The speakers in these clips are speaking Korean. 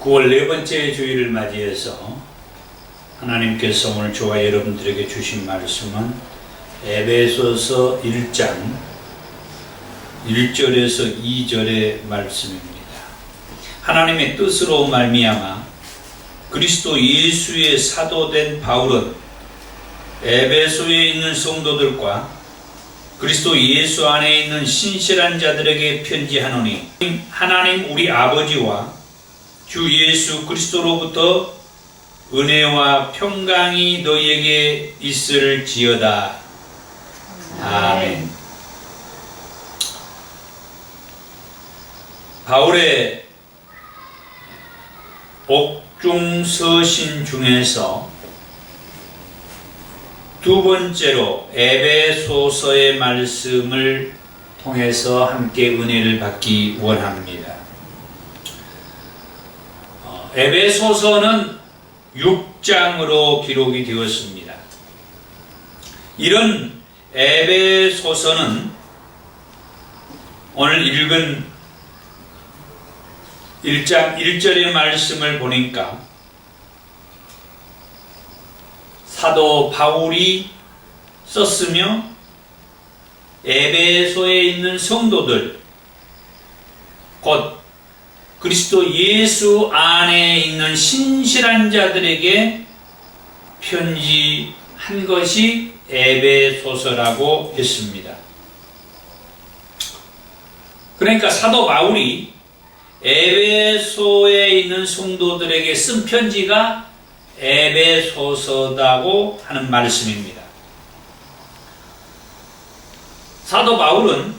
9월 네 번째 주일을 맞이해서 하나님께서 오늘 저와 여러분들에게 주신 말씀은 에베소서 1장 1절에서 2절의 말씀입니다. 하나님의 뜻으로 말미암아 그리스도 예수의 사도된 바울은 에베소에 있는 성도들과 그리스도 예수 안에 있는 신실한 자들에게 편지하노니 하나님 우리 아버지와 주 예수 그리스도로부터 은혜와 평강이 너희에게 있을지어다. 아멘. 바울의 옥중서신 중에서 두 번째로 에베소서의 말씀을 통해서 함께 은혜를 받기 원합니다. 에베소서는 6장으로 기록이 되었습니다. 이런 에베소서는 오늘 읽은 1장 1절의 말씀을 보니까 사도 바울이 썼으며 에베소에 있는 성도들 곧 그리스도 예수 안에 있는 신실한 자들에게 편지한 것이 에베소서라고 했습니다. 그러니까 사도 바울이 에베소에 있는 성도들에게 쓴 편지가 에베소서라고 하는 말씀입니다. 사도 바울은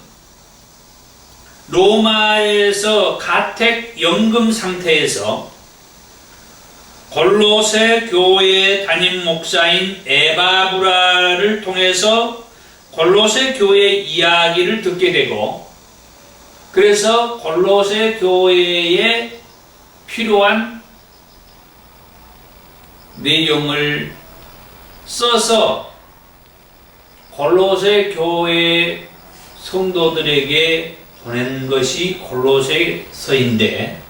로마에서 가택 연금 상태에서 골로새 교회 담임 목사인 에바브라를 통해서 골로새 교회 이야기를 듣게 되고, 그래서 골로새 교회에 필요한 내용을 써서 골로새 교회 성도들에게 보낸 것이 골로새서인데,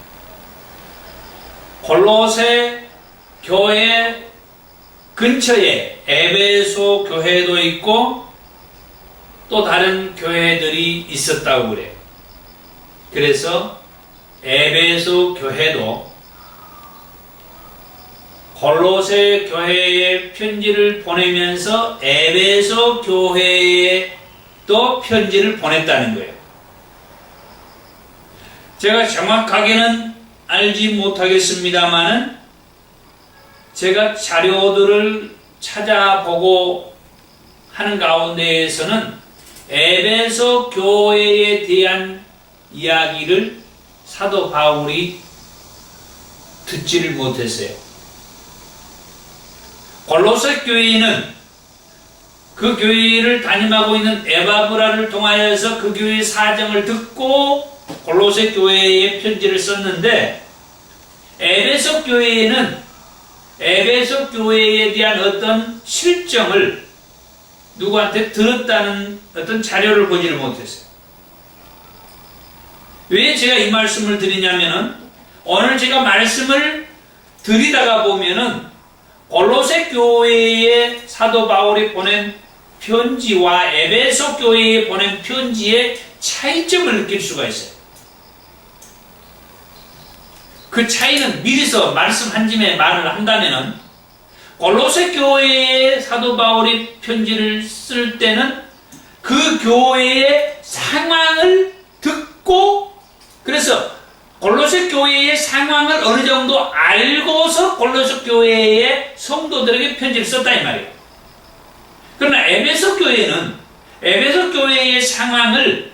골로새 교회 근처에 에베소 교회도 있고 또 다른 교회들이 있었다고 그래요. 그래서 에베소 교회도 골로새 교회에 편지를 보내면서 에베소 교회에 또 편지를 보냈다는 거예요. 제가 정확하게는 알지 못하겠습니다만은 제가 자료들을 찾아보고 하는 가운데에서는 에베소 교회에 대한 이야기를 사도 바울이 듣지를 못했어요. 골로새 교회는 그 교회를 담임하고 있는 에바브라를 통하여서 그 교회의 사정을 듣고 골로새 교회에 편지를 썼는데, 에베소 교회에는 에베소 교회에 대한 어떤 실정을 누구한테 들었다는 어떤 자료를 보지를 못했어요. 왜 제가 이 말씀을 드리냐면은, 오늘 제가 말씀을 드리다가 보면은 골로새 교회에 사도 바울이 보낸 편지와 에베소 교회에 보낸 편지의 차이점을 느낄 수가 있어요. 그 차이는 미리서 말씀한 짐에 말을 한다면은, 골로새 교회에 사도 바울이 편지를 쓸 때는 그 교회의 상황을 듣고, 그래서 골로새 교회의 상황을 어느 정도 알고서 골로새 교회의 성도들에게 편지를 썼다 이 말이에요. 그러나 에베소 교회는 에베소 교회의 상황을,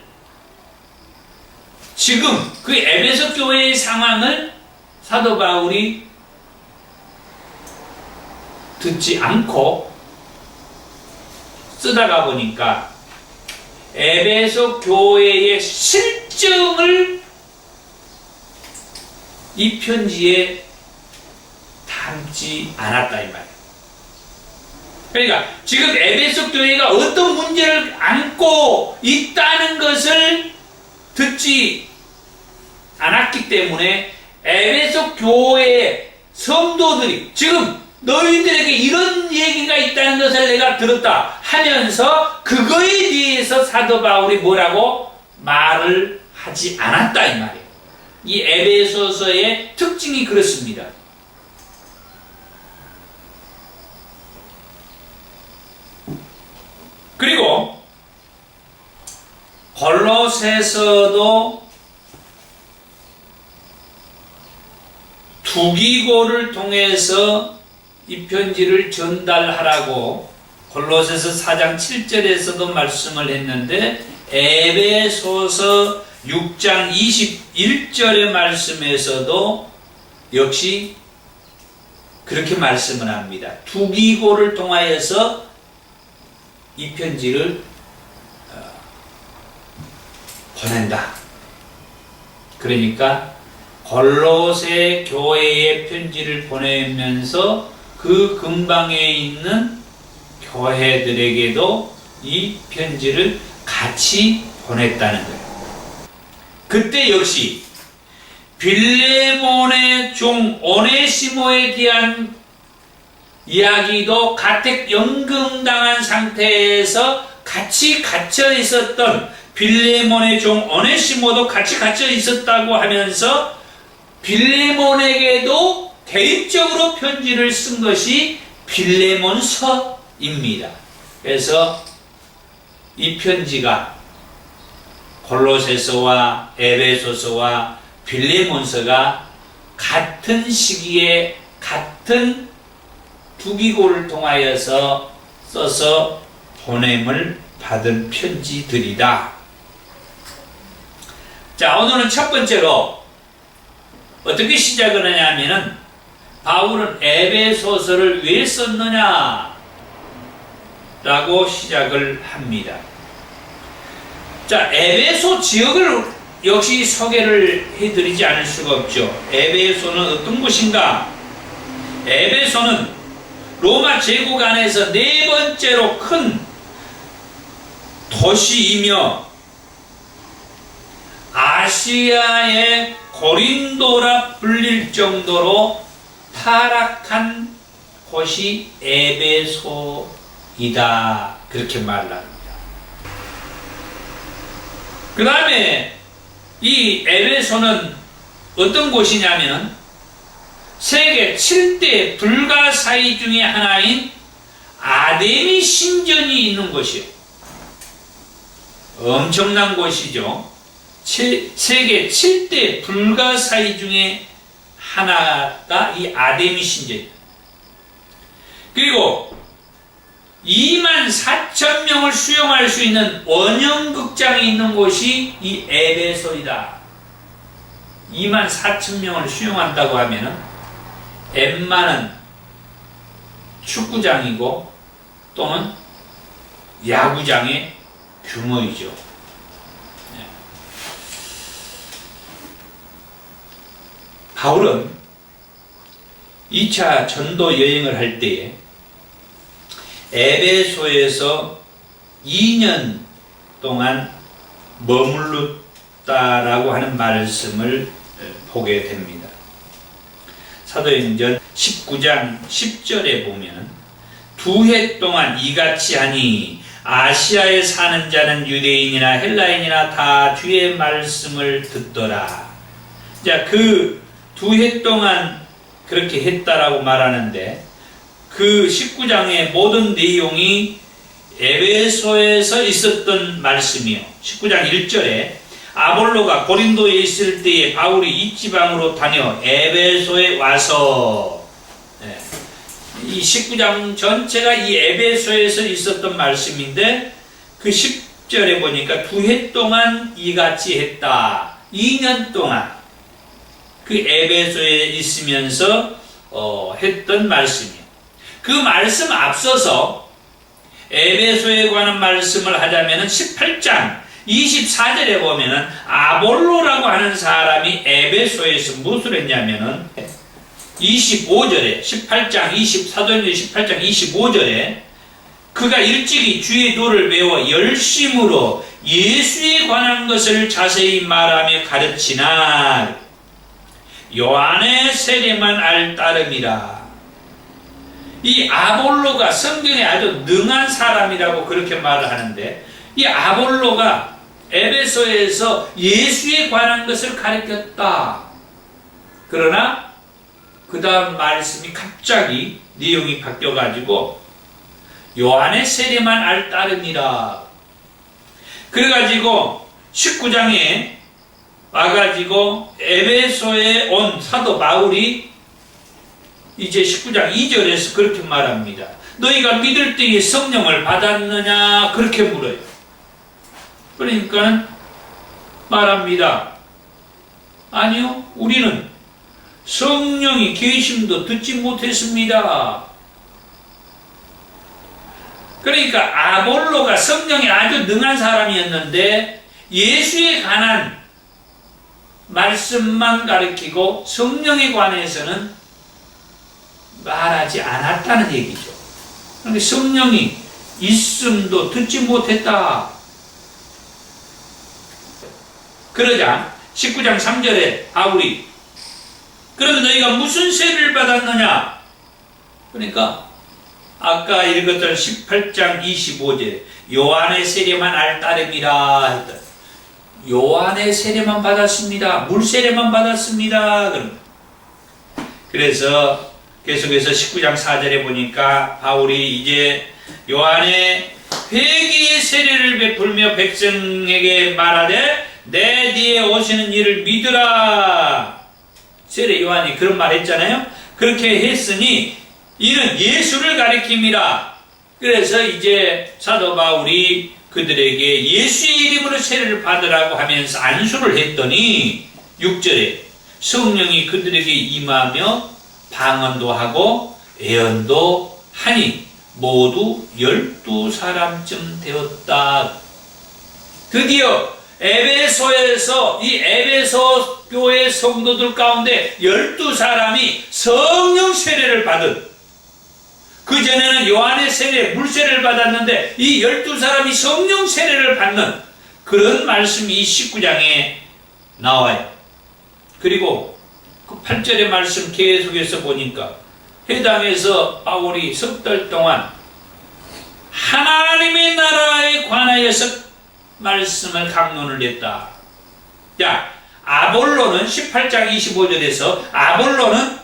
지금 그 에베소 교회의 상황을 사도 바울이 듣지 않고 쓰다가 보니까 에베소 교회의 실정을 이 편지에 담지 않았다 이 말이에요. 그러니까 지금 에베소 교회가 어떤 문제를 안고 있다는 것을 듣지 않았기 때문에 에베소 교회의 성도들이 지금 너희들에게 이런 얘기가 있다는 것을 내가 들었다 하면서 그거에 대해서 사도 바울이 뭐라고 말을 하지 않았다 이 말이에요. 이 에베소서의 특징이 그렇습니다. 그리고 골로새서도 두기고를 통해서 이 편지를 전달하라고 골로새서 4장 7절에서도 말씀을 했는데 에베소서 6장 21절의 말씀에서도 역시 그렇게 말씀을 합니다. 두기고를 통하여서 이 편지를 보낸다. 그러니까 골로새 교회에 편지를 보내면서 그 근방에 있는 교회들에게도 이 편지를 같이 보냈다는 거예요. 그때 역시 빌레몬의 종 오네시모에 대한 이야기도 가택 연금당한 상태에서 같이 갇혀 있었던 빌레몬의 종 오네시모도 같이 갇혀 있었다고 하면서 빌레몬에게도 개인적으로 편지를 쓴 것이 빌레몬서입니다. 그래서 이 편지가 골로새서와 에베소서와 빌레몬서가 같은 시기에 같은 두기고를 통하여서 써서 보냄을 받은 편지들이다. 자, 오늘은 첫 번째로 어떻게 시작을 하냐면은 바울은 에베소서를 왜 썼느냐 라고 시작을 합니다. 자, 에베소 지역을 역시 소개를 해드리지 않을 수가 없죠. 에베소는 어떤 곳인가? 에베소는 로마 제국 안에서 네 번째로 큰 도시이며 아시아의 고린도라 불릴 정도로 타락한 곳이 에베소이다. 그렇게 말을 합니다. 그 다음에 이 에베소는 어떤 곳이냐면 세계 7대 불가사의 중에 하나인 아데미 신전이 있는 곳이에요. 엄청난 곳이죠. 세계 7대 불가사의 중에 하나가 이 아데미 신전입니다. 그리고 24,000명을 수용할 수 있는 원형극장이 있는 곳이 이 에베소이다. 24,000명을 수용한다고 하면은 웬만한 축구장이고 또는 야구장의 규모이죠. 바울은 2차 전도 여행을 할 때에 에베소에서 2년 동안 머물렀다라고 하는 말씀을 보게 됩니다. 사도행전 19장 10절에 보면 2해 동안 이같이 하니 아시아에 사는 자는 유대인이나 헬라인이나 다 주의 말씀을 듣더라. 자, 그 2해 동안 그렇게 했다라고 말하는데 그 19장의 모든 내용이 에베소에서 있었던 말씀이요. 19장 1절에 아볼로가 고린도에 있을 때에 바울이 이 지방으로 다녀 에베소에 와서, 이 19장 전체가 이 에베소에서 있었던 말씀인데 그 10절에 보니까 2해 동안 이같이 했다. 2년 동안 그 에베소에 있으면서 했던 말씀이에요. 그 말씀 앞서서 에베소에 관한 말씀을 하자면 18장 24절에 보면은 아볼로라고 하는 사람이 에베소에서 무엇을 했냐면은 25절에 18장 25절에 그가 일찍이 주의 도를 배워 열심으로 예수에 관한 것을 자세히 말하며 가르치나 요한의 세례만 알 따름이라. 이 아볼로가 성경에 아주 능한 사람이라고 그렇게 말을 하는데, 이 아볼로가 에베소에서 예수에 관한 것을 가르쳤다. 그러나 그 다음 말씀이 갑자기 내용이 바뀌어가지고 요한의 세례만 알 따름이라. 그래가지고 19장에 와가지고 에베소에 온 사도 바울이 이제 19장 2절에서 그렇게 말합니다. 너희가 믿을 때에 성령을 받았느냐? 그렇게 물어요. 그러니까 말합니다. 아니요, 우리는 성령이 계심도 듣지 못했습니다. 그러니까 아볼로가 성령이 아주 능한 사람이었는데 예수에 관한 말씀만 가르치고 성령에 관해서는 말하지 않았다는 얘기죠. 그런데 성령이 있음도 듣지 못했다. 그러자 19장 3절에 바울이 그러면 너희가 무슨 세례를 받았느냐? 그러니까 아까 읽었던 18장 25절에 요한의 세례만 알 따름이라 했다. 요한의 세례만 받았습니다. 물 세례만 받았습니다. 그래서 계속해서 19장 4절에 보니까 바울이 이제 요한의 회개의 세례를 베풀며 백성에게 말하되 내 뒤에 오시는 이를 믿으라. 세례 요한이 그런 말 했잖아요. 그렇게 했으니 이는 예수를 가리킴이라. 그래서 이제 사도 바울이 그들에게 예수의 이름으로 세례를 받으라고 하면서 안수를 했더니 6절에 성령이 그들에게 임하며 방언도 하고 예언도 하니 모두 12사람쯤 되었다. 드디어 에베소에서 이 에베소 교회 성도들 가운데 12사람이 성령 세례를 받은, 그전에는 요한의 세례, 물세례를 받았는데 이 12사람이 성령 세례를 받는 그런 말씀이 이 19장에 나와요. 그리고 그 8절의 말씀 계속해서 보니까 해당에서 바울이 석 달 동안 하나님의 나라에 관하여서 말씀을 강론을 했다. 자, 아볼로는 18장 25절에서 아볼로는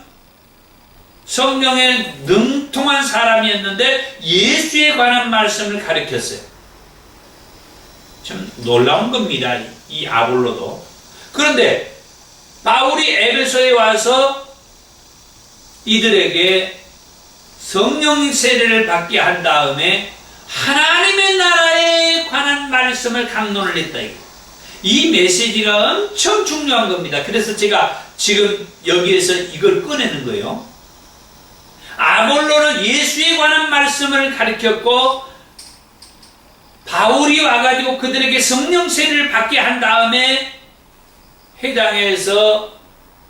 성령에 능통한 사람이었는데 예수에 관한 말씀을 가르쳤어요. 참 놀라운 겁니다, 이 아볼로도. 그런데 바울이 에베소에 와서 이들에게 성령 세례를 받게 한 다음에 하나님의 나라에 관한 말씀을 강론을 했다. 이 메시지가 엄청 중요한 겁니다. 그래서 제가 지금 여기에서 이걸 꺼내는 거예요. 아볼로는 예수에 관한 말씀을 가르쳤고 바울이 와가지고 그들에게 성령 세례를 받게 한 다음에 회당에서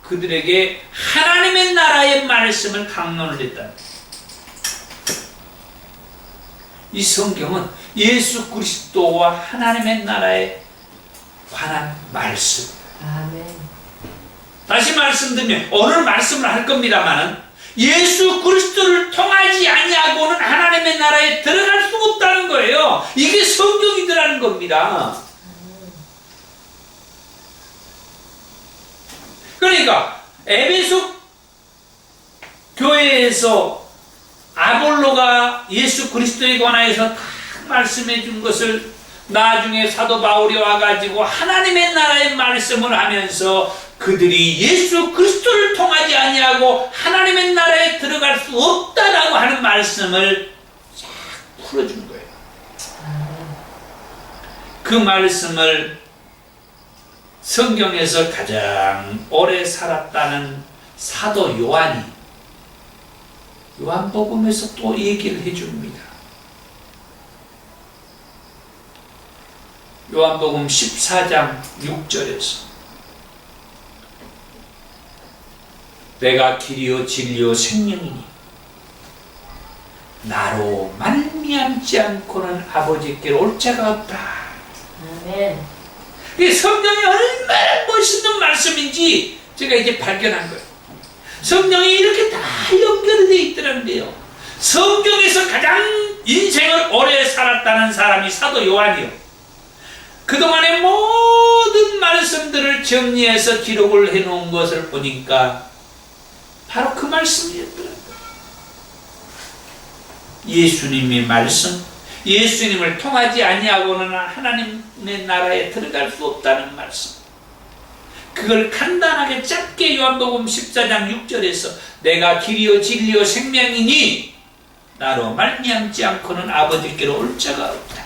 그들에게 하나님의 나라의 말씀을 강론을 했다. 이 성경은 예수 그리스도와 하나님의 나라에 관한 말씀. 아멘. 다시 말씀드리면 오늘 말씀을 할 겁니다만은 예수 그리스도를 통하지 아니하고는 하나님의 나라에 들어갈 수 없다는 거예요. 이게 성경이더라는 겁니다. 그러니까 에베소 교회에서 아볼로가 예수 그리스도에 관하여서 다 말씀해 준 것을 나중에 사도 바울이 와가지고 하나님의 나라의 말씀을 하면서 그들이 예수 그리스도를 통하지 아니하고 하나님의 나라에 들어갈 수 없다라고 하는 말씀을 쫙 풀어준 거예요. 그 말씀을 성경에서 가장 오래 살았다는 사도 요한이 요한복음에서 또 얘기를 해줍니다. 요한복음 14장 6절에서 내가 길이요 진리요 생명이니 나로 말미암지 않고는 아버지께로 올 자가 없다. 아멘. 이 성경이 얼마나 멋있는 말씀인지 제가 이제 발견한 거예요. 성경이 이렇게 다 연결이 되어 있더라는 거예요. 성경에서 가장 인생을 오래 살았다는 사람이 사도 요한이요. 그동안의 모든 말씀들을 정리해서 기록을 해놓은 것을 보니까 바로 그 말씀이었더라고요. 예수님의 말씀, 예수님을 통하지 아니하고는 하나님의 나라에 들어갈 수 없다는 말씀. 그걸 간단하게 짧게 요한복음 14장 6절에서 내가 길이요 진리요 생명이니 나로 말미암지 않고는 아버지께로 올 자가 없다.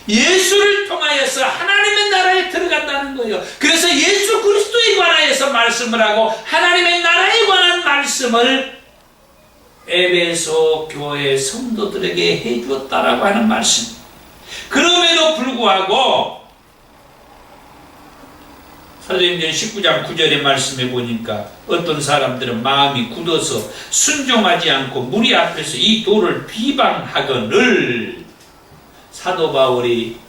예수를 통하여서 하나님의 나라에 들어간다는 거예요. 그래서 예수 그리스도에 관하여서 말씀을 하고 하나님의 나라에 관한 말씀을 에베소 교회 성도들에게 해주었다라고 하는 말씀. 그럼에도 불구하고 사도행전 19장 9절의 말씀에 보니까 어떤 사람들은 마음이 굳어서 순종하지 않고 무리 앞에서 이 도를 비방하거늘 사도 바울이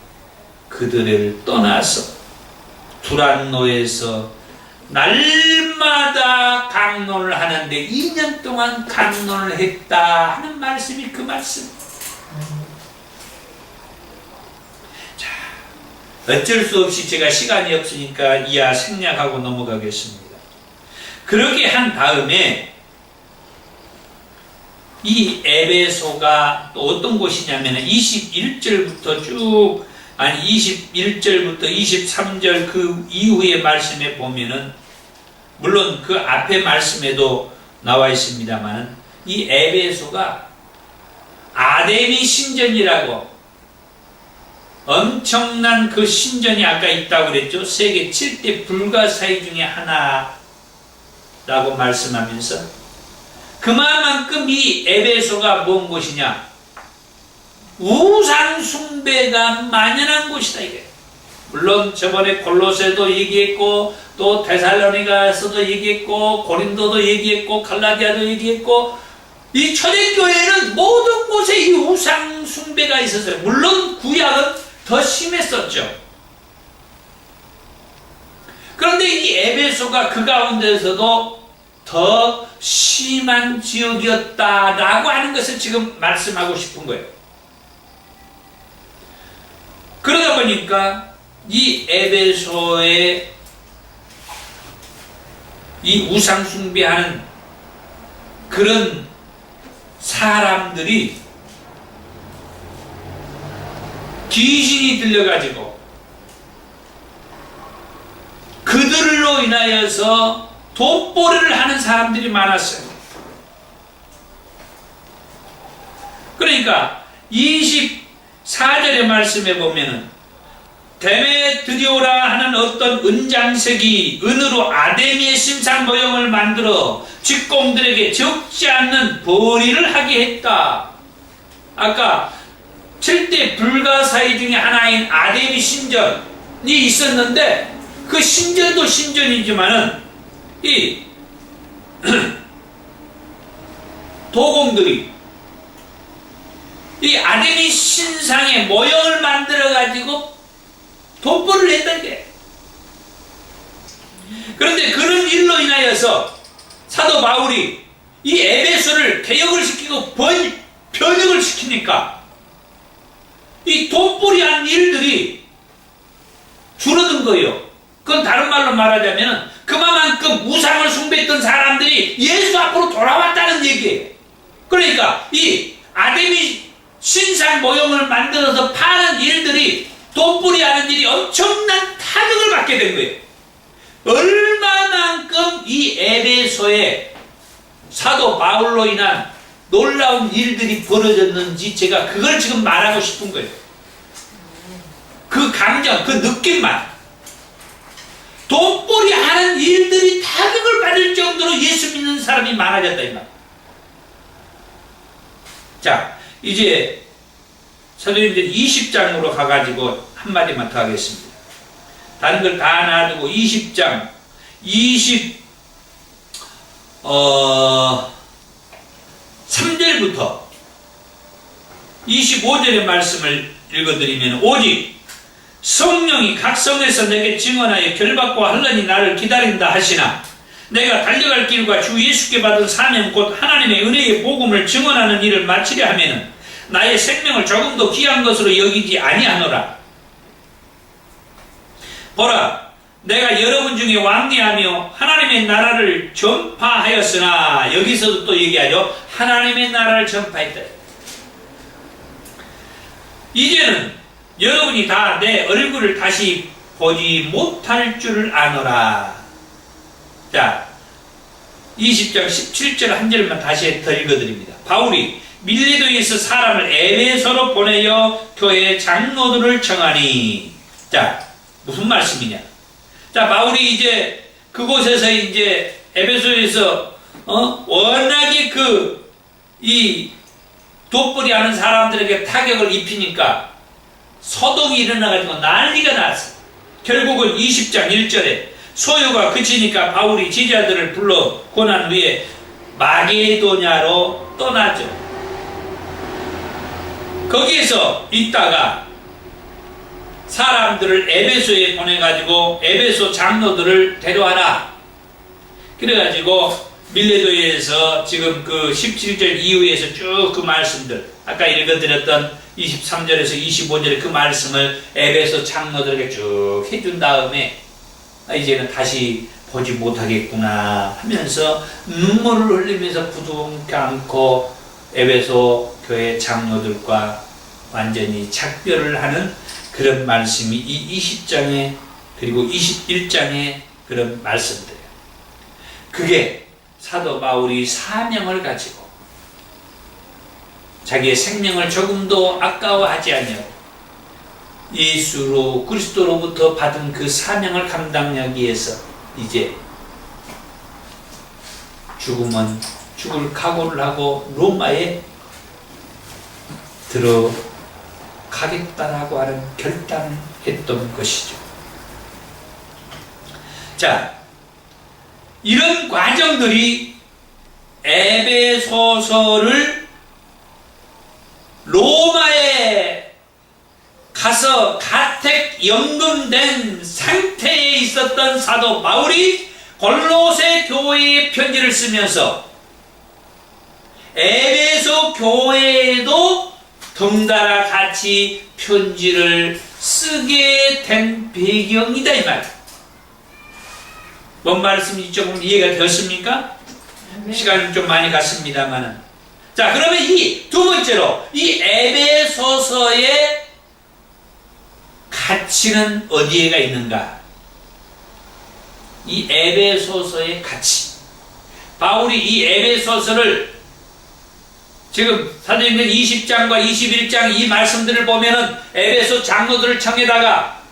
그들을 떠나서 두란노에서 날마다 강론을 하는데 2년 동안 강론을 했다 하는 말씀이 그 말씀. 자, 어쩔 수 없이 제가 시간이 없으니까 이하 생략하고 넘어가겠습니다. 그렇게 한 다음에 이 에베소가 또 어떤 곳이냐면 21절부터 21절부터 23절 그 이후의 말씀에 보면은 물론 그 앞에 말씀에도 나와 있습니다만 이 에베소가 아데미 신전이라고 엄청난 그 신전이 아까 있다고 그랬죠. 세계 7대 불가사의 중에 하나라고 말씀하면서 그만큼 이 에베소가 뭔 곳이냐? 우상 숭배가 만연한 곳이다 이게. 물론 저번에 골로새도 얘기했고 또 데살로니가에서도 얘기했고 고린도도 얘기했고 갈라디아도 얘기했고 이 초대교회는 모든 곳에 이 우상 숭배가 있었어요. 물론 구약은 더 심했었죠. 그런데 이 에베소가 그 가운데서도 더 심한 지역이었다라고 하는 것을 지금 말씀하고 싶은 거예요. 그러다 보니까 이 에베소의 이 우상 숭배하는 그런 사람들이 귀신이 들려가지고 그들로 인하여서 돈벌이를 하는 사람들이 많았어요. 그러니까 24절의 말씀에 보면은 데메드리오라 하는 어떤 은장색이 은으로 아데미의 신상 모형을 만들어 직공들에게 적지 않는 벌이를 하게 했다. 아까 7대 불가사의 중에 하나인 아데미 신전이 있었는데 그 신전도 신전이지만은 이 도공들이 이 아데미 신상의 모형을 만들어 가지고 돈벌이를 했다는 게. 그런데 그런 일로 인하여서 사도 바울이 이 에베소를 개혁을 시키고 번역을 시키니까 이 돈벌이한 일들이 줄어든 거예요. 그건 다른 말로 말하자면 그만큼 우상을 숭배했던 사람들이 예수 앞으로 돌아왔다는 얘기예요. 그러니까 이 아데미 신상 모형을 만들어서 파는 일들이 돈벌이하는 일이 엄청난 타격을 받게 된 거예요. 얼마만큼 이 에베소에 사도 바울로 인한 놀라운 일들이 벌어졌는지 제가 그걸 지금 말하고 싶은 거예요. 그 감정, 그 느낌만. 돈벌이 하는 일들이 타격을 받을 정도로 예수 믿는 사람이 많아졌다 이 말. 자, 이제 사도행전 20장으로 가가지고 한마디만 더 하겠습니다. 다른 걸 다 놔두고 20장 3절부터 25절의 말씀을 읽어드리면 오직 성령이 각 성에서 내게 증언하여 결박과 환난이 나를 기다린다 하시나 내가 달려갈 길과 주 예수께 받은 사명 곧 하나님의 은혜의 복음을 증언하는 일을 마치려 하면은 나의 생명을 조금도 귀한 것으로 여기지 아니하노라. 보라, 내가 여러분 중에 왕래하며 하나님의 나라를 전파하였으나, 여기서도 또 얘기하죠. 하나님의 나라를 전파했다. 이제는 여러분이 다 내 얼굴을 다시 보지 못할 줄을 아노라. 자, 20장 17절 한 절만 다시 더 읽어드립니다. 바울이 밀레도에서 사람을 에베소로 보내어 교회 장로들을 청하니. 자, 무슨 말씀이냐? 자, 바울이 이제 그곳에서 이제 에베소에서 워낙에 이 돋보리 하는 사람들에게 타격을 입히니까 소동이 일어나가지고 난리가 났어. 결국은 20장 1절에 소요가 그치니까 바울이 지자들을 불러 고난 후에 마게도냐로 떠나죠. 거기에서 있다가 사람들을 에베소에 보내가지고 에베소 장로들을 데려와라. 그래가지고 밀레도에서 지금 그 17절 이후에서 쭉 그 말씀들, 아까 읽어드렸던 23절에서 25절의 그 말씀을 에베소 장로들에게 쭉 해준 다음에 이제는 다시 보지 못하겠구나 하면서 눈물을 흘리면서 부둥켜 안고 에베소 교회 장로들과 완전히 작별을 하는 그런 말씀이 이 20장에 그리고 21장에 그런 말씀들이에요. 그게 사도 바울이 사명을 가지고 자기의 생명을 조금도 아까워하지 아니하고 예수로 그리스도로부터 받은 그 사명을 감당하기 위해서 이제 죽으면 죽을 각오를 하고 로마에 들어가겠다라고 하는 결단을 했던 것이죠. 자, 이런 과정들이 에베소서를 로마에 가서 가택 연금된 상태에 있었던 사도 바울이 골로새 교회에 편지를 쓰면서 에베소 교회에도 덩달아 같이 편지를 쓰게 된 배경이다 이 말. 뭔 말씀인지 조금 이해가 되었습니까? 네. 시간이 좀 많이 갔습니다만은. 자, 그러면 이 두 번째로 이 에베소서의 가치는 어디에가 있는가? 이 에베소서의 가치. 바울이 이 에베소서를 지금 사도행전 20장과 21장 이 말씀들을 보면은 에베소 장로들을 청해다가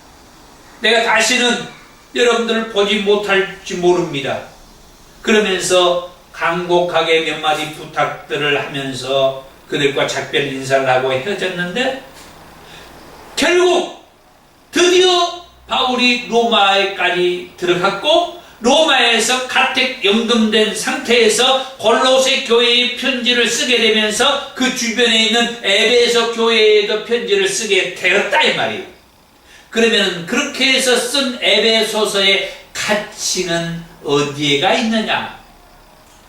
내가 다시는 여러분들을 보지 못할지 모릅니다. 그러면서 간곡하게 몇 마디 부탁들을 하면서 그들과 작별 인사를 하고 헤어졌는데 결국 드디어 바울이 로마에까지 들어갔고 로마에서 가택 연금된 상태에서 골로새 교회에 편지를 쓰게 되면서 그 주변에 있는 에베소 교회에도 편지를 쓰게 되었다 이 말이에요. 그러면 그렇게 해서 쓴 에베소서의 가치는 어디에가 있느냐?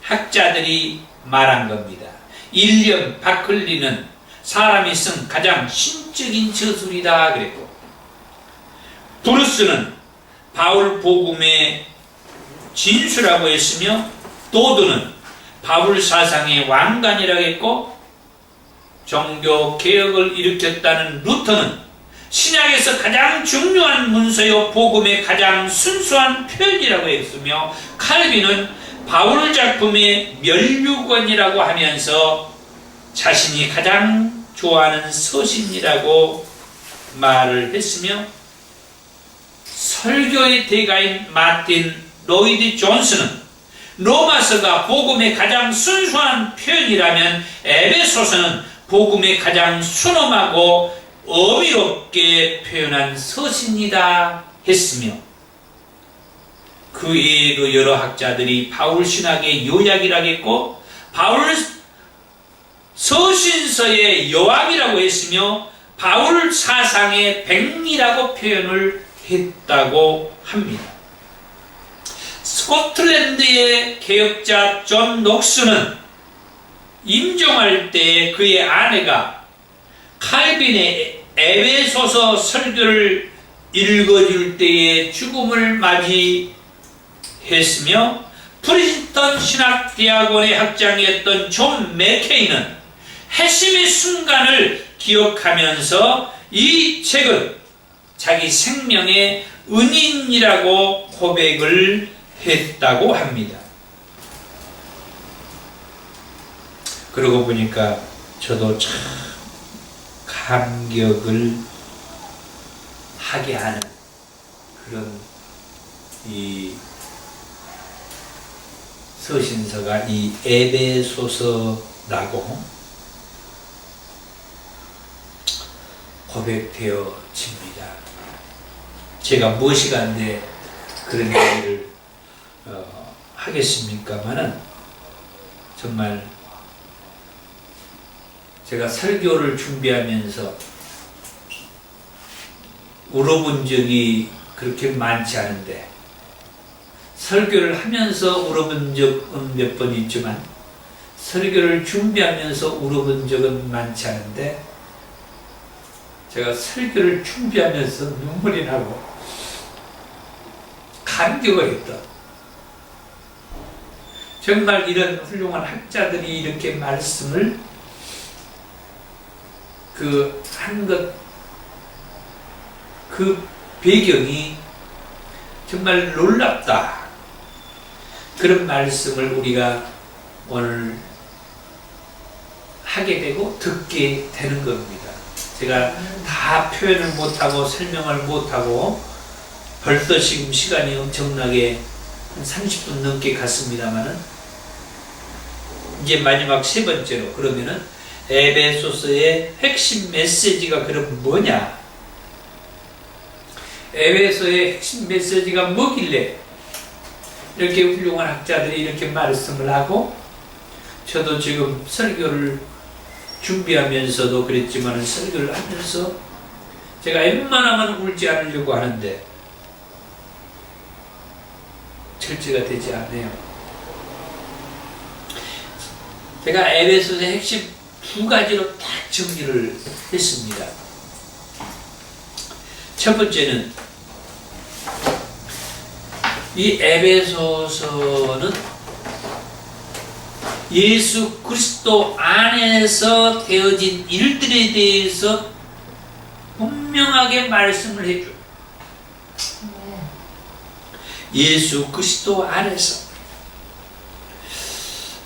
학자들이 말한 겁니다. 일령 바클리는 사람이 쓴 가장 신적인 저술이다 그랬고, 브루스는 바울 복음의 진수라고 했으며, 도드는 바울 사상의 왕관이라고 했고, 종교 개혁을 일으켰다는 루터는 신약에서 가장 중요한 문서요 복음의 가장 순수한 표현이라고 했으며, 칼빈은 바울 작품의 멸류관이라고 하면서 자신이 가장 좋아하는 서신이라고 말을 했으며, 설교의 대가인 마틴 로이드 존스는 로마서가 복음의 가장 순수한 표현이라면 에베소서는 복음의 가장 순엄하고 어미롭게 표현한 서신이다 했으며, 그 외에도 여러 학자들이 바울 신학의 요약이라고 했고 바울 서신서의 요약이라고 했으며 바울 사상의 백미라고 표현을 했다고 합니다. 스코틀랜드의 개혁자 존 녹스는 임종할 때 그의 아내가 칼빈의 에베소서 설교를 읽어줄 때에 죽음을 맞이했으며 프린스턴 신학대학원의 학장이었던 존 맥케이는 회심의 순간을 기억하면서 이 책은 자기 생명의 은인이라고 고백을 했다고 합니다. 그러고 보니까 저도 참 감격을 하게 하는 그런 이 서신서가 이 에베소서라고 고백되어집니다. 제가 무엇이 간데 그런 얘기를 하겠습니까마는 정말 제가 설교를 준비하면서 울어본 적이 그렇게 많지 않은데 설교를 하면서 울어본 적은 몇 번 있지만 설교를 준비하면서 울어본 적은 많지 않은데 제가 설교를 준비하면서 눈물이 나고 감격을 했다. 정말 이런 훌륭한 학자들이 이렇게 말씀을 한 것, 그 배경이 정말 놀랍다. 그런 말씀을 우리가 오늘 하게 되고 듣게 되는 겁니다. 제가 다 표현을 못하고 설명을 못하고 벌써 지금 시간이 엄청나게 한 30분 넘게 갔습니다만은 이제 마지막 세 번째로 그러면은 에베소서의 핵심 메시지가 그럼 뭐냐? 에베소의 핵심 메시지가 뭐길래 이렇게 훌륭한 학자들이 이렇게 말씀을 하고 저도 지금 설교를 준비하면서도 그랬지만 설교를 하면서 제가 웬만하면 울지 않으려고 하는데 절제가 되지 않네요. 제가 에베소서의 핵심 두 가지로 딱 정리를 했습니다. 첫 번째는 이 에베소서는 예수 그리스도 안에서 되어진 일들에 대해서 분명하게 말씀을 해줘요. 예수 그리스도 안에서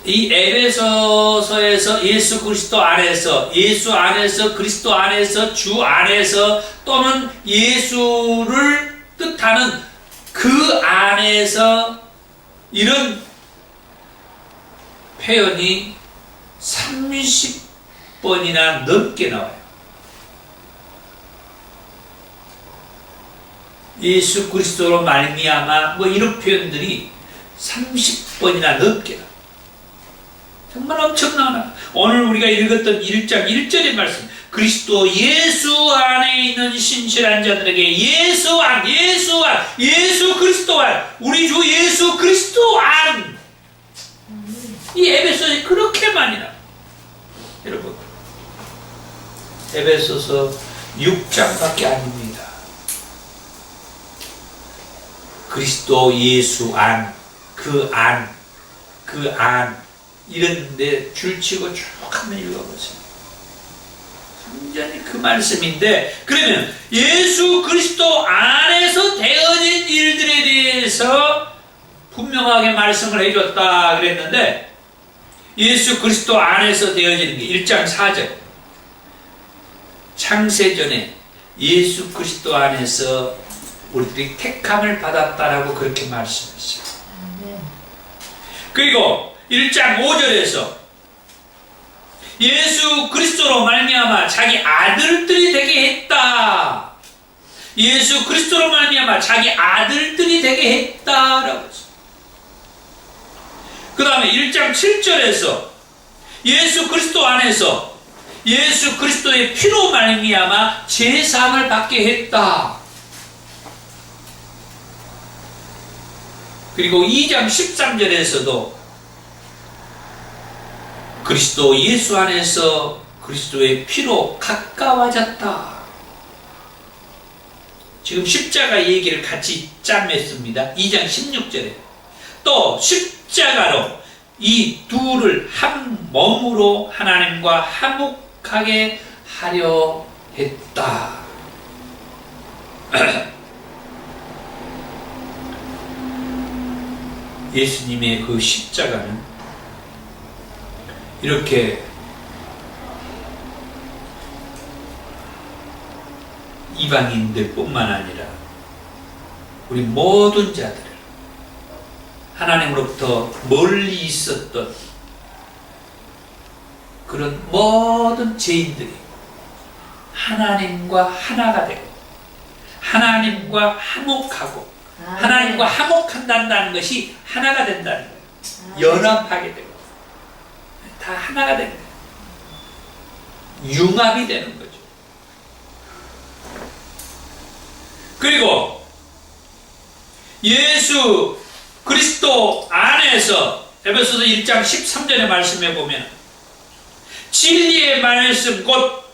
이 에베소서에서 예수 그리스도 안에서, 예수 안에서, 그리스도 안에서, 주 안에서 또는 예수를 뜻하는 그 안에서 이런 표현이 30번이나 넘게 나와요. 예수 그리스도로 말미암아 뭐 이런 표현들이 30번이나 넘게 나와요. 정말 엄청나나. 오늘 우리가 읽었던 1장 1절의 말씀, 그리스도 예수 안에 있는 신실한 자들에게 예수 안, 예수 안, 예수 그리스도 안, 우리 주 예수 그리스도 안. 이 에베소서에 그렇게 많이 나와요. 여러분, 에베소서 6장밖에 아닙니다. 그리스도 예수 안, 그 안, 그 안, 이런데 줄치고 쭉 한번 읽어보세요. 완전히 그 말씀인데, 그러면 예수 그리스도 안에서 되어진 일들에 대해서 분명하게 말씀을 해줬다 그랬는데, 예수 그리스도 안에서 되어지는 게 1장 4절 창세전에 예수 그리스도 안에서 우리들이 택함을 받았다라고 그렇게 말씀했어요. 그리고 1장 5절에서 예수 그리스도로 말미암아 자기 아들들이 되게 했다. 예수 그리스도로 말미암아 자기 아들들이 되게 했다라고 했어요. 그 다음에 1장 7절에서 예수 그리스도 안에서 예수 그리스도의 피로 말미암아 제사함을 받게 했다. 그리고 2장 13절에서도 그리스도 예수 안에서 그리스도의 피로 가까워졌다. 지금 십자가 얘기를 같이 짬냈습니다. 2장 16절에 또 십자가로 이 둘을 한 몸으로 하나님과 화목하게 하려 했다. 예수님의 그 십자가는 이렇게 이방인들 뿐만 아니라 우리 모든 자들을, 하나님으로부터 멀리 있었던 그런 모든 죄인들이 하나님과 하나가 되고 하나님과 화목하고, 하나님과 화목한다는 것이 하나가 된다는 거예요. 연합하게 되고 다 하나가 되는 거예요. 융합이 되는 거죠. 그리고 예수 그리스도 안에서 에베소서 1장 13절의 말씀에 보면 진리의 말씀 곧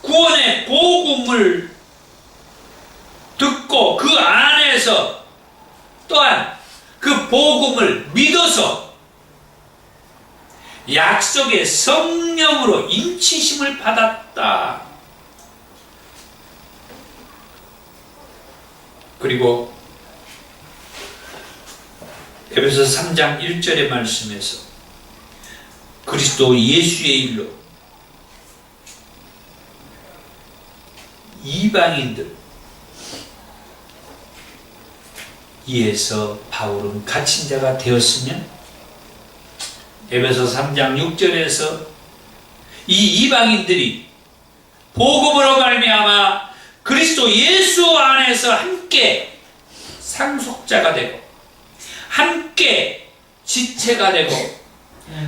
구원의 복음을 듣고 그 안에서 또한 그 복음을 믿어서 약속의 성령으로 인치심을 받았다. 그리고 에베소서 3장 1절의 말씀에서 그리스도 예수의 일로 이방인들 이에서 바울은 갇힌 자가 되었으면 에베소 3장 6절에서 이 이방인들이 복음으로 말미암아 그리스도 예수 안에서 함께 상속자가 되고 함께 지체가 되고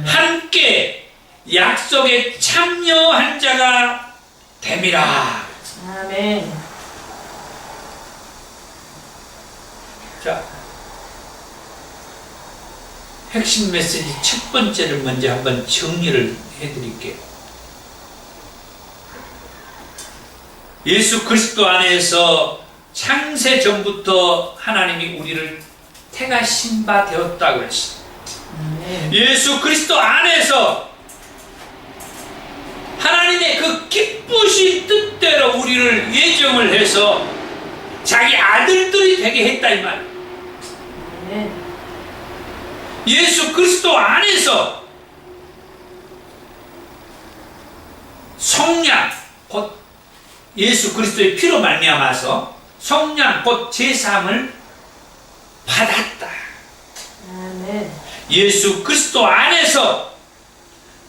함께 약속에 참여한 자가 됨이라. 아멘. 자, 핵심 메시지 첫 번째를 먼저 한번 정리를 해드릴게요. 예수 그리스도 안에서 창세 전부터 하나님이 우리를 택하신 바 되었다고 했어요. 예수 그리스도 안에서 하나님의 그 기쁘신 뜻대로 우리를 예정을 해서 자기 아들들이 되게 했다 이 말. 예수 그리스도 안에서 성량 곧 예수 그리스도의 피로 말미암아서 성량 곧 제사함을 받았다. 아멘. 예수 그리스도 안에서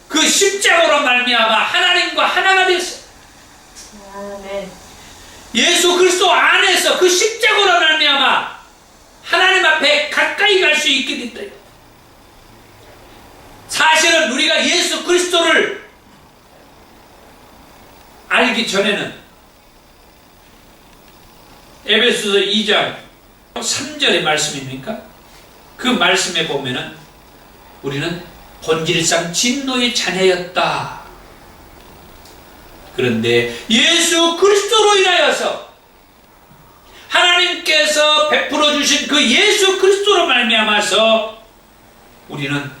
그 십자가로 말미암아 하나님과 하나가 됐어. 아멘. 예수 그리스도 안에서 그 십자가로 말미암아 하나님 앞에 가까이 갈 수 있게 됐다. 사실은 우리가 예수 그리스도를 알기 전에는 에베소서 2장 3절의 말씀입니까? 그 말씀에 보면은 우리는 본질상 진노의 자녀였다. 그런데 예수 그리스도로 인하여서 하나님께서 베풀어 주신 그 예수 그리스도로 말미암아서 우리는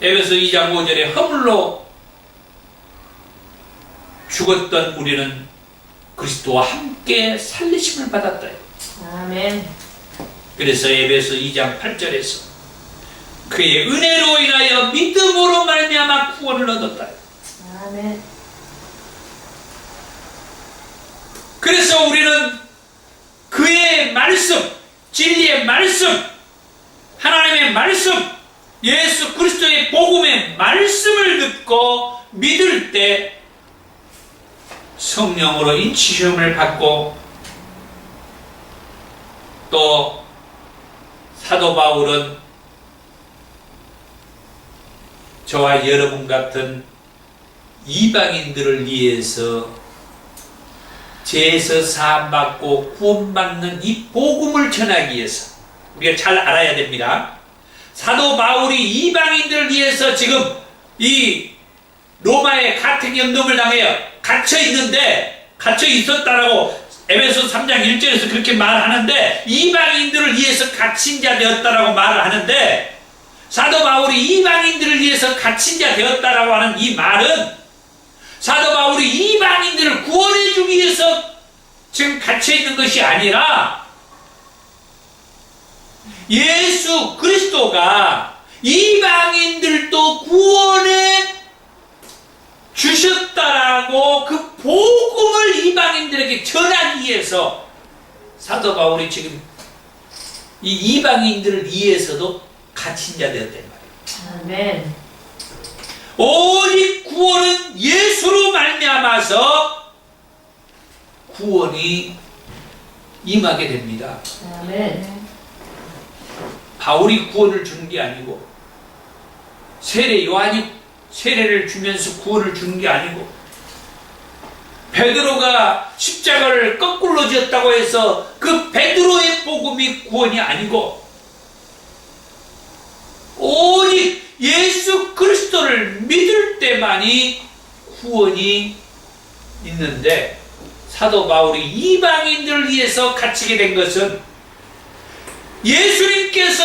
에베소 2장 5절에 허물로 죽었던 우리는 그리스도와 함께 살리심을 받았다. 아멘. 그래서 에베소 2장 8절에서 그의 은혜로 인하여 믿음으로 말미암아 구원을 얻었다. 아멘. 그래서 우리는 그의 말씀, 진리의 말씀, 하나님의 말씀, 예수 그리스도의 복음의 말씀을 듣고 믿을 때 성령으로 인치심을 받고 또 사도 바울은 저와 여러분 같은 이방인들을 위해서 죄에서 사함받고 구원받는 이 복음을 전하기 위해서 우리가 잘 알아야 됩니다. 사도 바울이 이방인들을 위해서 지금 이 로마의 가택 연금을 당해 갇혀 있었다라고 에베소 3장 1절에서 그렇게 말하는데, 이방인들을 위해서 갇힌 자 되었다라고 말을 하는데, 사도 바울이 이방인들을 위해서 갇힌 자 되었다라고 하는 이 말은 사도 바울이 이방인들을 구원해 주기 위해서 지금 갇혀 있는 것이 아니라 예수 그리스도가 이방인들도 구원해 주셨다라고 그 복음을 이방인들에게 전하기 위해서 사도 바울이 지금 이 이방인들을 위해서도 갇힌 자 되었단 말이에요. 아멘. 오직 구원은 예수로 말미암아서 구원이 임하게 됩니다. 아멘. 바울이 구원을 주는 게 아니고, 요한이 세례를 주면서 구원을 주는 게 아니고, 베드로가 십자가를 거꾸로 지었다고 해서 그 베드로의 복음이 구원이 아니고, 오직 예수 그리스도를 믿을 때만이 구원이 있는데, 사도 바울이 이방인들을 위해서 갇히게 된 것은 예수님께서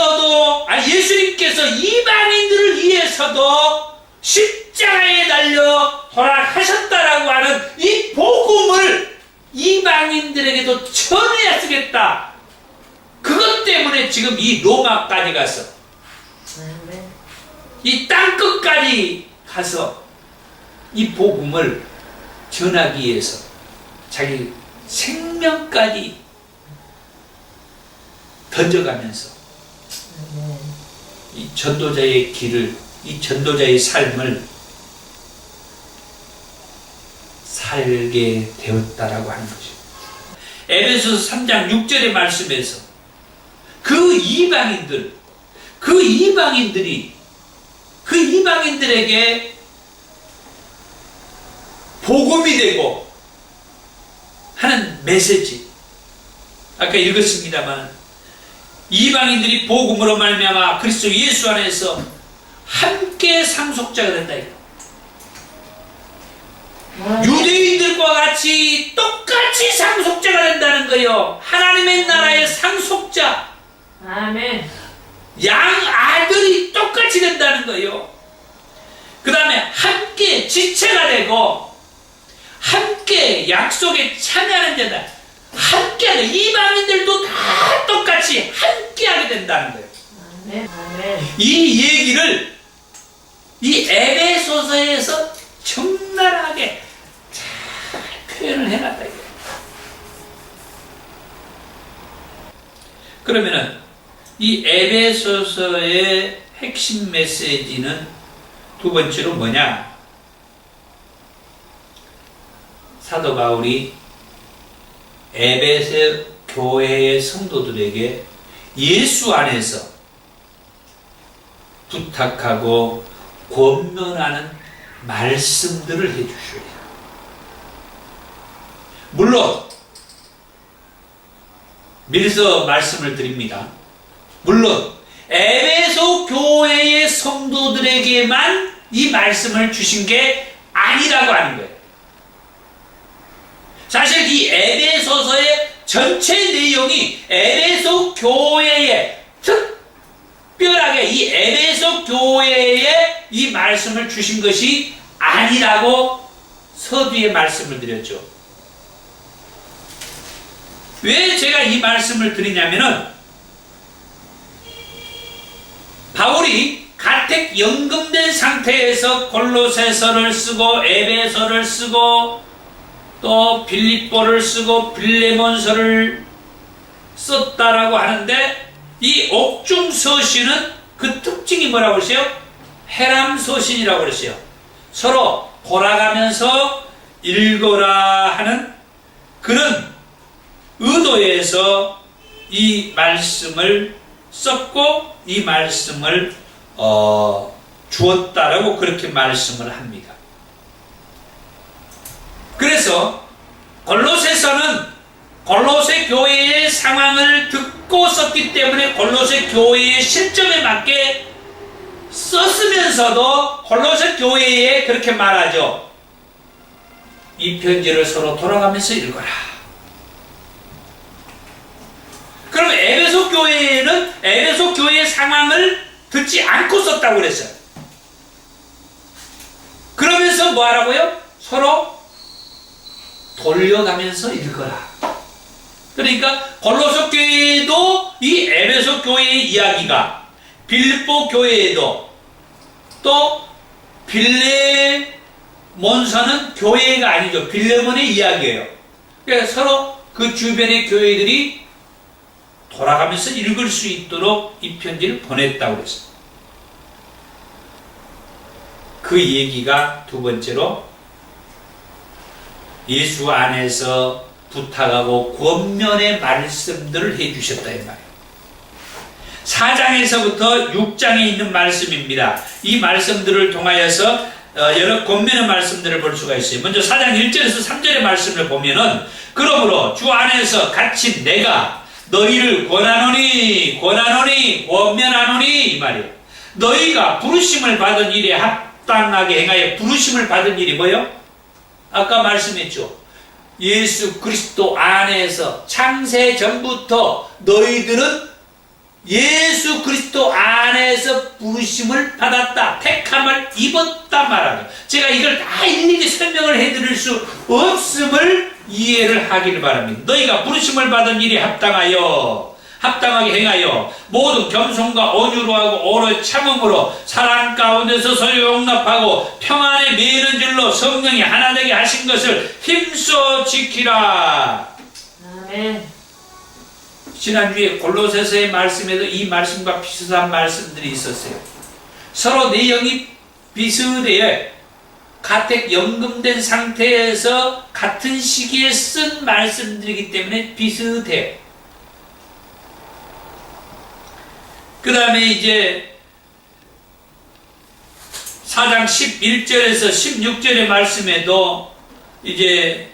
이방인들을 위해서도 십자가에 달려 돌아가셨다라고 하는 이 복음을 이방인들에게도 전해야 쓰겠다. 그것 때문에 지금 이 로마까지 가서, 아멘. 이 땅끝까지 가서 이 복음을 전하기 위해서 자기 생명까지 던져가면서 아멘. 이 전도자의 길을, 이 전도자의 삶을 살게 되었다라고 하는 것이죠. 에베소서 3장 6절의 말씀에서 그 이방인들에게 복음이 되고 하는 메시지, 아까 읽었습니다만, 이방인들이 복음으로 말미암아 그리스도 예수 안에서 함께 상속자가 된다. 유대인들과 같이 똑같이 상속자가 된다는 거예요. 하나님의 나라의 상속자, 아멘. 양아들이 똑같이 된다는 거예요. 그 다음에 함께 지체가 되고 함께 약속에 참여하는 자다. 함께하는, 이방인들도 다 똑같이 함께하게 된다는 거예요. 아멘. 아멘. 이 얘기를 이 에베소서에서 적나라하게 잘 표현을 해놨다. 그러면은 이 에베소서의 핵심 메시지는 두 번째로 뭐냐? 사도 바울이 에베소 교회의 성도들에게 예수 안에서 부탁하고 권면하는 말씀들을 해주셔야 해요. 물론 미리서 말씀을 드립니다. 물론 에베소 교회의 성도들에게만 이 말씀을 주신 게 아니라고 하는 거예요. 사실 이 에베소서의 전체 내용이 에베소 교회에, 특별하게 이 에베소 교회에 이 말씀을 주신 것이 아니라고 서두에 말씀을 드렸죠. 왜 제가 이 말씀을 드리냐면은, 바울이 가택 연금된 상태에서 골로새서를 쓰고 에베소를 쓰고 또 빌립보를 쓰고 빌레몬서를 썼다라고 하는데, 이 옥중서신은 그 특징이 뭐라고 그러세요? 해람서신이라고 그러세요. 서로 돌아가면서 읽어라 하는 그런 의도에서 이 말씀을 썼고 이 말씀을 주었다라고 그렇게 말씀을 합니다. 그래서 골로새서는 골로새 교회의 상황을 듣고 썼기 때문에 골로새 교회의 실정에 맞게 썼으면서도 골로새 교회에 그렇게 말하죠. 이 편지를 서로 돌아가면서 읽어라. 그럼 에베소 교회는 에베소 교회의 상황을 듣지 않고 썼다고 그랬어요. 그러면서 뭐 하라고요? 서로 돌려가면서 읽어라. 그러니까 골로새 교회에도 이 에베소 교회의 이야기가, 빌립보 교회에도, 또 빌레몬서는 교회가 아니죠. 빌레몬의 이야기예요. 그래서 서로 그 주변의 교회들이 돌아가면서 읽을 수 있도록 이 편지를 보냈다고 그랬어요. 그 얘기가 두 번째로 예수 안에서 부탁하고 권면의 말씀들을 해주셨다 이 말이에요. 4장에서부터 6장에 있는 말씀입니다. 이 말씀들을 통하여서 여러 권면의 말씀들을 볼 수가 있어요. 먼저 4장 1절에서 3절의 말씀을 보면은, 그러므로 주 안에서 갇힌 내가 너희를 권하노니 권면하노니 이 말이에요. 너희가 부르심을 받은 일에 합당하게 행하여, 부르심을 받은 일이 뭐요? 아까 말씀했죠. 예수 그리스도 안에서 창세 전부터 너희들은 예수 그리스도 안에서 부르심을 받았다, 택함을 입었다 말하죠. 제가 이걸 다 일일이 설명을 해드릴 수 없음을 이해를 하기를 바랍니다. 너희가 부르심을 받은 일이 합당하게 행하여 모든 겸손과 온유로 하고 오래 참음으로 사랑 가운데서 서로 용납하고 평안에 매이는 줄로 성령이 하나 되게 하신 것을 힘써 지키라. 아멘. 지난주에 골로새서의 말씀에도 이 말씀과 비슷한 말씀들이 있었어요. 서로 내용이 비슷해요. 가택 연금된 상태에서 같은 시기에 쓴 말씀들이기 때문에 비슷해요. 그 다음에 이제 4장 11절에서 16절의 말씀에도 이제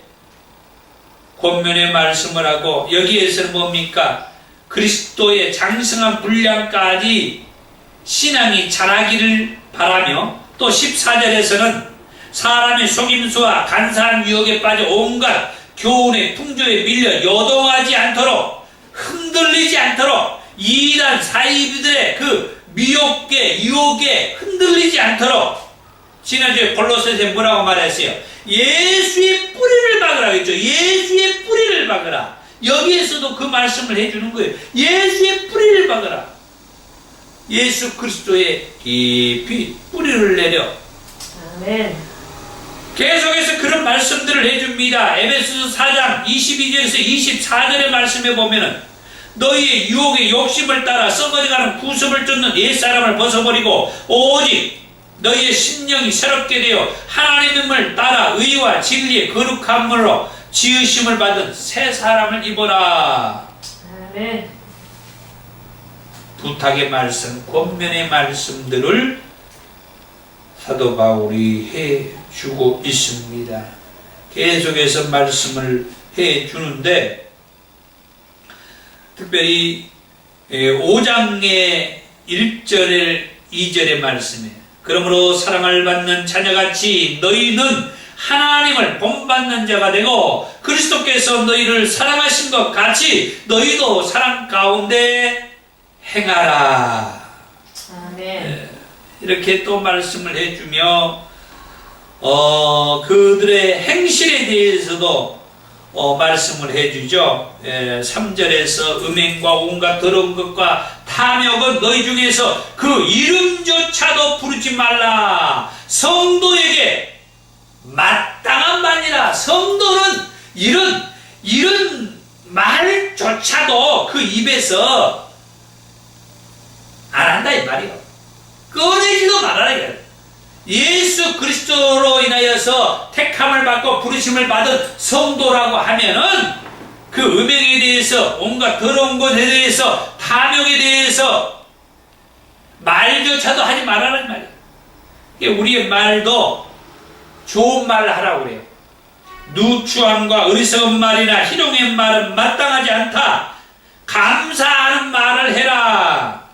권면의 말씀을 하고, 여기에서는 뭡니까? 그리스도의 장성한 분량까지 신앙이 자라기를 바라며, 또 14절에서는 사람의 속임수와 간사한 유혹에 빠져 온갖 교훈의 풍조에 밀려 요동하지 않도록, 흔들리지 않도록, 이단 사이비들의 그 미혹에 유혹에 흔들리지 않도록, 지난주에 골로새서에 뭐라고 말했어요? 예수의 뿌리를 박으라 했죠. 예수의 뿌리를 박으라. 여기에서도 그 말씀을 해주는 거예요. 예수의 뿌리를 박으라. 예수 그리스도의 깊이 뿌리를 내려. 아멘. 계속해서 그런 말씀들을 해줍니다. 에베소서 4장 22절에서 24절의 말씀에 보면은, 너희의 유혹의 욕심을 따라 썩어져가는 구습을 쫓는 옛사람을 벗어버리고 오직 너희의 심령이 새롭게 되어 하나님을 따라 의와 진리의 거룩함으로 지으심을 받은 새 사람을 입어라. 아멘. 부탁의 말씀, 권면의 말씀들을 사도 바울이 해주고 있습니다. 계속해서 말씀을 해주는데, 특별히 5장의 1절에 2절의 말씀에, 그러므로 사랑을 받는 자녀같이 너희는 하나님을 본받는 자가 되고 그리스도께서 너희를 사랑하신 것 같이 너희도 사랑 가운데 행하라. 아멘. 이렇게 또 말씀을 해주며, 그들의 행실에 대해서도 말씀을 해주죠. 3절에서 음행과 온갖 더러운 것과 탐욕은 너희 중에서 그 이름조차도 부르지 말라. 성도에게 마땅한 말이라. 성도는 이런 말조차도 그 입에서 안 한다 이 말이요. 꺼내지도 말아라 이거예요. 예수 그리스도로 인하여서 택함을 받고 부르심을 받은 성도라고 하면은 그 음행에 대해서, 온갖 더러운 것에 대해서, 탐욕에 대해서 말조차도 하지 말라는 말이에요. 우리의 말도 좋은 말을 하라고 그래요. 누추함과 어리석은 말이나 희롱의 말은 마땅하지 않다. 감사하는 말을 해라.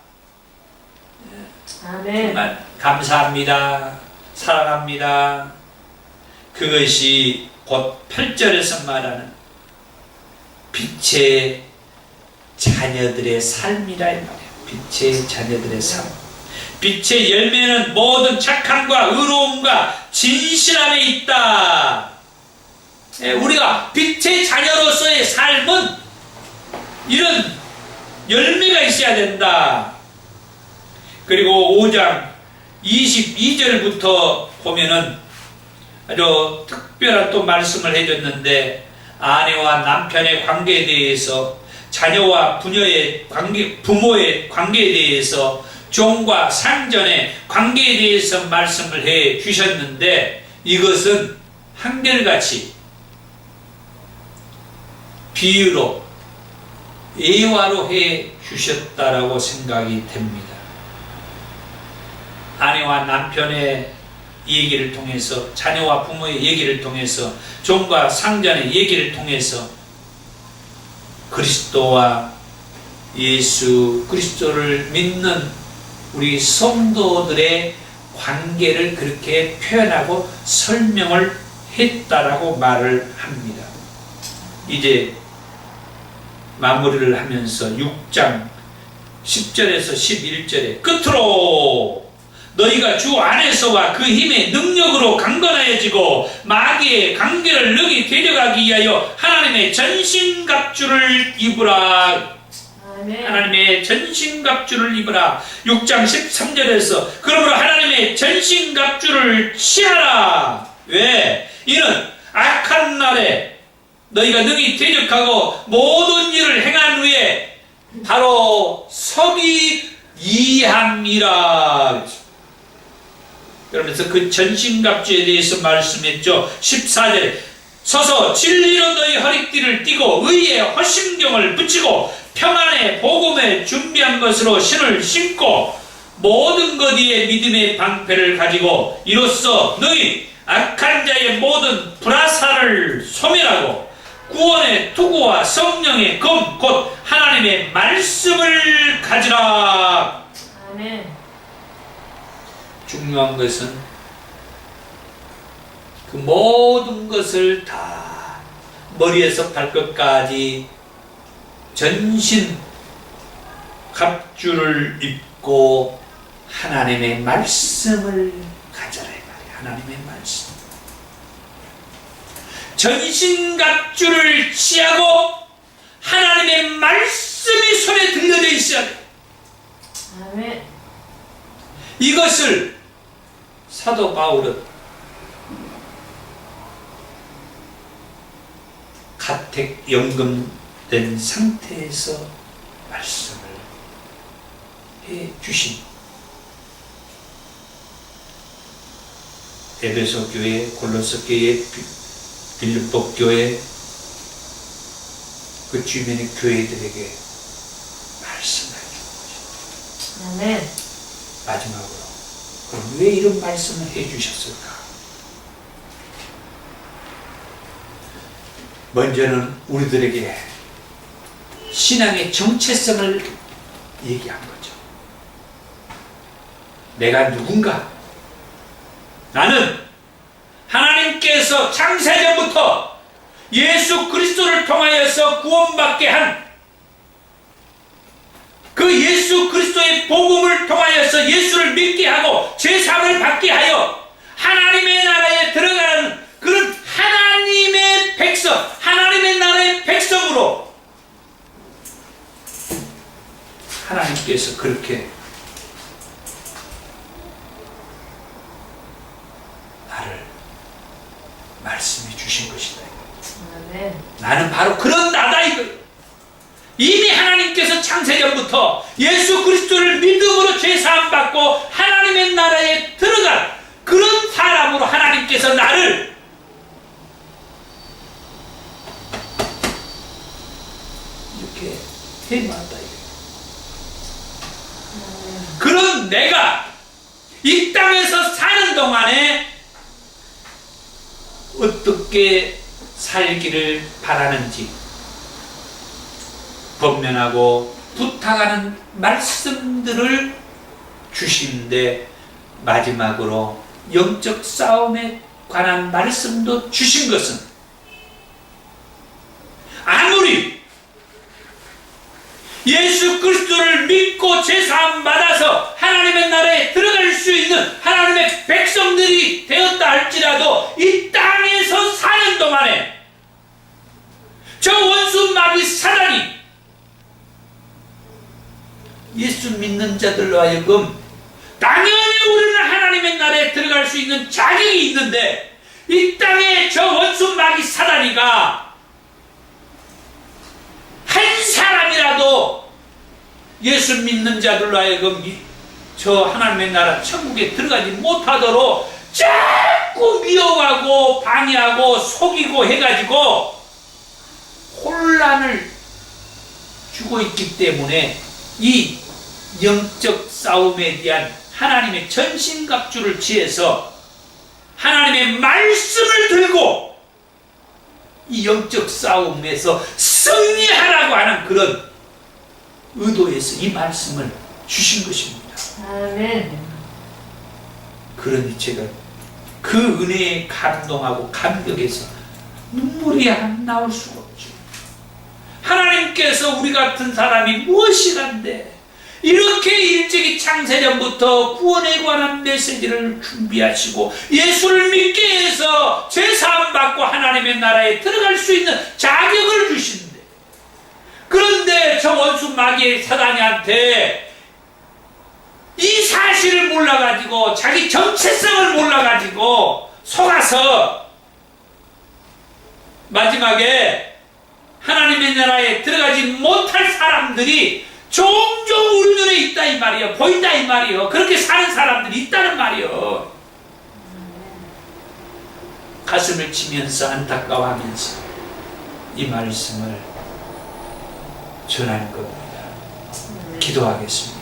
아멘. 정말 감사합니다. 사랑합니다. 그것이 곧 8절에서 말하는 빛의 자녀들의 삶이라 이 말이에요. 빛의 자녀들의 삶. 빛의 열매는 모든 착함과 의로움과 진실함에 있다. 우리가 빛의 자녀로서의 삶은 이런 열매가 있어야 된다. 그리고 5장 22절부터 보면은 아주 특별한 또 말씀을 해줬는데, 아내와 남편의 관계에 대해서, 자녀와 부녀의 관계, 부모의 관계에 대해서, 종과 상전의 관계에 대해서 말씀을 해 주셨는데, 이것은 한결같이 비유로, 예화로 해 주셨다라고 생각이 됩니다. 아내와 남편의 얘기를 통해서, 자녀와 부모의 얘기를 통해서, 종과 상전의 얘기를 통해서 그리스도와 예수 그리스도를 믿는 우리 성도들의 관계를 그렇게 표현하고 설명을 했다라고 말을 합니다. 이제 마무리를 하면서 6장 10절에서 11절에 끝으로 너희가 주 안에서와 그 힘의 능력으로 강건하여지고 마귀의 관계를 능히 데려가기 위하여 하나님의 전신갑주를 입으라. 아멘. 하나님의 전신갑주를 입으라. 6장 13절에서 그러므로 하나님의 전신갑주를 취하라. 왜? 이는 악한 날에 너희가 능히 대적하고 모든 일을 행한 후에 바로 서기 이함이라. 그러면서 그 전신갑주에 대해서 말씀했죠. 14절에 서서 진리로 너희 허리띠를 띠고 의의 허심경을 붙이고 평안의 복음에 준비한 것으로 신을 신고 모든 것 위에 믿음의 방패를 가지고 이로써 너희 악한 자의 모든 불화살을 소멸하고 구원의 투구와 성령의 검 곧 하나님의 말씀을 가지라. 아멘. 중요한 것은 그 모든 것을 다 머리에서 발끝까지 전신 갑주를 입고 하나님의 말씀을 가져라 이 말이에요. 하나님의 말씀. 전신 갑주를 취하고 하나님의 말씀이 손에 들려져 있어야 돼. 아멘. 이것을 사도 바울은 가택 연금된 상태에서 말씀을 해 주신 에베소 교회, 골로새 교회, 빌립보 교회, 그 주변의 교회들에게 말씀을 해준 것입니다. 아멘. 마지막으로 그럼 왜 이런 말씀을 해주셨을까? 먼저는 우리들에게 신앙의 정체성을 얘기한 거죠. 내가 누군가? 나는 하나님께서 창세전부터 예수 그리스도를 통하여서 구원받게 한 그 예수 그리스도의 복음을 통하여서 예수를 믿게 하고 제사함을 받게 하여 하나님의 나라에 들어가는 그런 하나님의 백성, 하나님의 나라의 백성으로 하나님께서 그렇게 나를 말씀해 주신 것이다. 아멘. 나는 바로 그런 나다 이거예요. 이미 하나님께서 창세전부터 예수 그리스도를 믿음으로 죄사함 받고 하나님의 나라에 들어간 그런 사람으로 하나님께서 나를 이렇게 해놨다 이거예요. 그런 내가 이 땅에서 사는 동안에 어떻게 살기를 바라는지 권면하고 부탁하는 말씀들을 주시는데, 마지막으로 영적 싸움에 관한 말씀도 주신 것은, 아무리 예수 그리스도를 믿고 제사함 받아서 하나님의 나라에 들어갈 수 있는 하나님의 백성들이 되었다 할지라도 이 땅에서 사는 동안에 저 원수 마귀 사단이 예수 믿는 자들로 하여금, 당연히 우리는 하나님의 나라에 들어갈 수 있는 자격이 있는데, 이 땅에 저 원수 마귀 사단이가 한 사람이라도 예수 믿는 자들로 하여금 저 하나님의 나라 천국에 들어가지 못하도록 자꾸 미워하고 방해하고 속이고 해가지고 혼란을 주고 있기 때문에, 이 영적 싸움에 대한 하나님의 전신갑주를 취해서 하나님의 말씀을 들고 이 영적 싸움에서 승리하라고 하는 그런 의도에서 이 말씀을 주신 것입니다. 아멘. 그러니 제가 그 은혜에 감동하고 감격해서 눈물이 안 나올 수가 없죠. 하나님께서 우리 같은 사람이 무엇이간데 이렇게 일찍이 창세전부터 구원에 관한 메시지를 준비하시고 예수를 믿게 해서 제사함 받고 하나님의 나라에 들어갈 수 있는 자격을 주시는데, 그런데 저 원수 마귀의 사단이한테 이 사실을 몰라가지고 자기 정체성을 몰라가지고 속아서 마지막에 하나님의 나라에 들어가지 못할 사람들이 종종 우리 눈에 있다 이 말이에요. 보인다 이 말이에요. 그렇게 사는 사람들이 있다는 말이에요. 가슴을 치면서 안타까워하면서 이 말씀을 전하는 겁니다. 기도하겠습니다.